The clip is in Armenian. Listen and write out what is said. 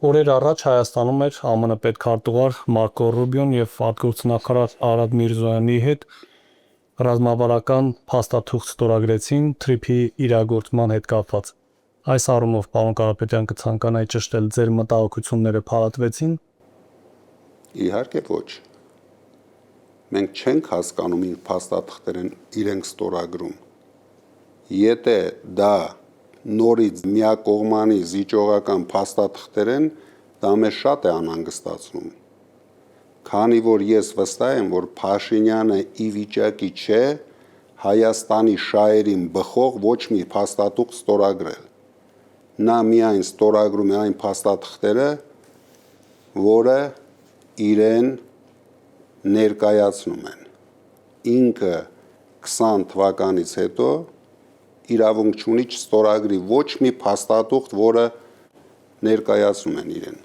Օրեր առաջ Հայաստանում էր ԱՄՆ պետքարտուղար Մարկո Ռուբիոն և արտգործնախարար Արադ Միրզոյանի հետ ռազմավարական փաստաթուղթ ստորագրեցին թրիփի իրագործման հետ կապված։ Այս առումով, պարոն Կարապետյան, կցանկանայի ճշտել, ձեր մտահոգությունները փարատվեցին։ Իհարկե ոչ։ Մենք չենք հասկանում ինչ փաստաթղթեր են իրենք ստորագրում։ Եթե դա նորից միակողմանի զիջողական փաստաթղթեր են, դա մեզ շատ է անհանգստացնում։ Քանի որ ես վստահ եմ, որ Փաշինյանը ի վիճակի չէ Հայաստանի շահերին բխող ոչ մի փաստաթուղթ ստորագրել։ Նա միայն ստորագրում է այն փաստաթղթերը, որը իրեն ներկայացնում են։ Ինքը 20 թվականից հետո իրավունք չունի չստորագրի ոչ մի փաստաթուղթ, որը ներկայացնում են իրեն։